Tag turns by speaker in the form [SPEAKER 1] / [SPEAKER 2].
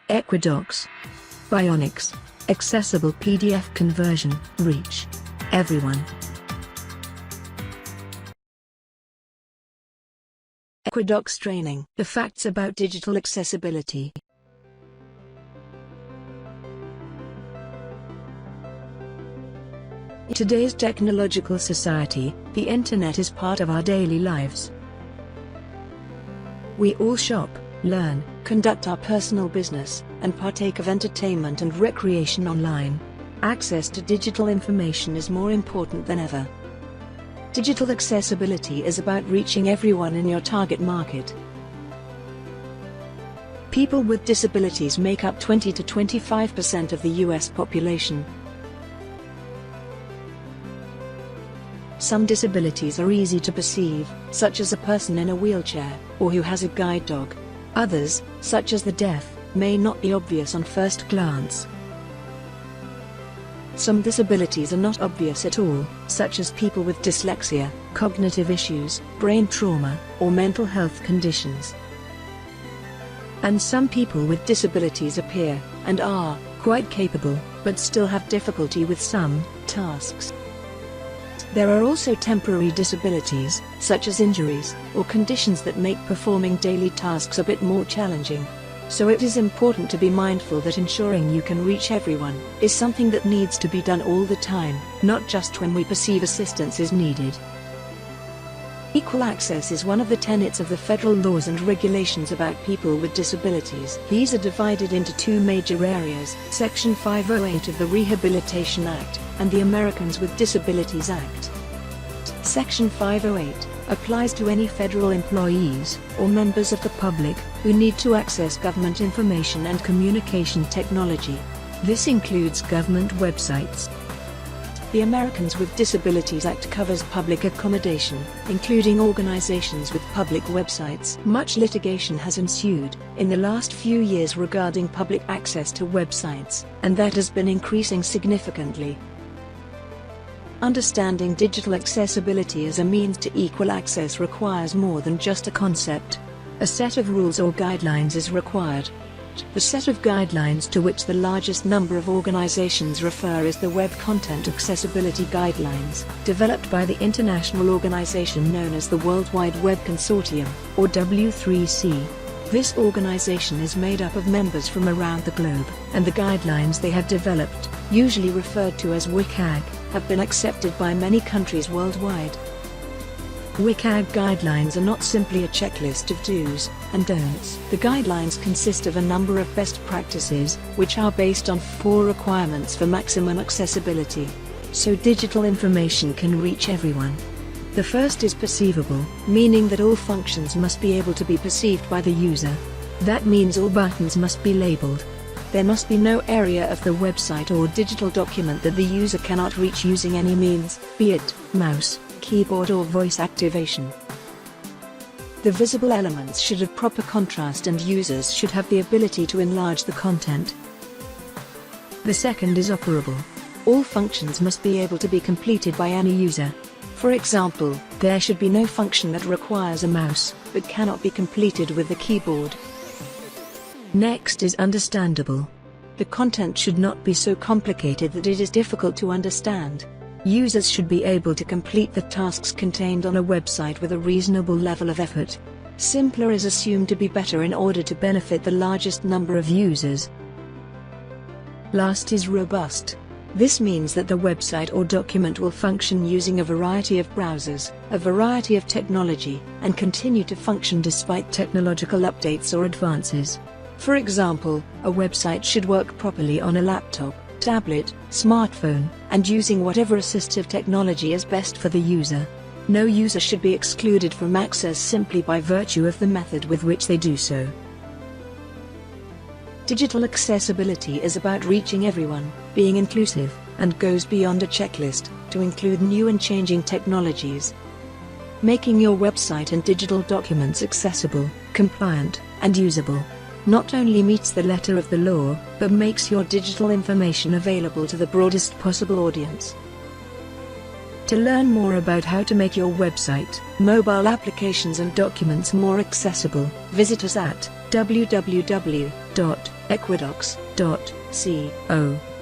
[SPEAKER 1] Equidox. Bionics. Accessible PDF conversion, reach everyone. Equidox training. The facts about digital accessibility. In today's technological society, the internet is part of our daily lives. We all shop, learn, conduct our personal business, and partake of entertainment and recreation online. Access to digital information is more important than ever. Digital accessibility is about reaching everyone in your target market. People with disabilities make up 20 to 25% of the US population. Some disabilities are easy to perceive, such as a person in a wheelchair, or who has a guide dog. Others, such as the deaf, may not be obvious on first glance. Some disabilities are not obvious at all, such as people with dyslexia, cognitive issues, brain trauma, or mental health conditions. And some people with disabilities appear, and are, quite capable, but still have difficulty with some tasks. There are also temporary disabilities, such as injuries, or conditions that make performing daily tasks a bit more challenging. So it is important to be mindful that ensuring you can reach everyone is something that needs to be done all the time, not just when we perceive assistance is needed. Equal access is one of the tenets of the federal laws and regulations about people with disabilities. These are divided into two major areas: Section 508 of the Rehabilitation Act, and the Americans with Disabilities Act. Section 508 applies to any federal employees, or members of the public, who need to access government information and communication technology. This includes government websites. The Americans with Disabilities Act covers public accommodation, including organizations with public websites. Much litigation has ensued in the last few years regarding public access to websites, and that has been increasing significantly. Understanding digital accessibility as a means to equal access requires more than just a concept. A set of rules or guidelines is required. The set of guidelines to which the largest number of organizations refer is the Web Content Accessibility Guidelines, developed by the international organization known as the World Wide Web Consortium, or W3C. This organization is made up of members from around the globe, and the guidelines they have developed, usually referred to as WCAG, have been accepted by many countries worldwide. WCAG guidelines are not simply a checklist of do's and don'ts. The guidelines consist of a number of best practices, which are based on 4 requirements for maximum accessibility, so digital information can reach everyone. The first is perceivable, meaning that all functions must be able to be perceived by the user. That means all buttons must be labeled. There must be no area of the website or digital document that the user cannot reach using any means, be it mouse, keyboard or voice activation. The visible elements should have proper contrast and users should have the ability to enlarge the content. The second is operable. All functions must be able to be completed by any user. For example, there should be no function that requires a mouse, but cannot be completed with the keyboard. Next is understandable. The content should not be so complicated that it is difficult to understand. Users should be able to complete the tasks contained on a website with a reasonable level of effort. Simpler is assumed to be better in order to benefit the largest number of users. Last is robust. This means that the website or document will function using a variety of browsers, a variety of technology, and continue to function despite technological updates or advances. For example, a website should work properly on a laptop, tablet, smartphone, and using whatever assistive technology is best for the user. No user should be excluded from access simply by virtue of the method with which they do so. Digital accessibility is about reaching everyone, being inclusive, and goes beyond a checklist, to include new and changing technologies. Making your website and digital documents accessible, compliant, and usable not only meets the letter of the law, but makes your digital information available to the broadest possible audience. To learn more about how to make your website, mobile applications and documents more accessible, visit us at www.wcag.org. Equidox.co.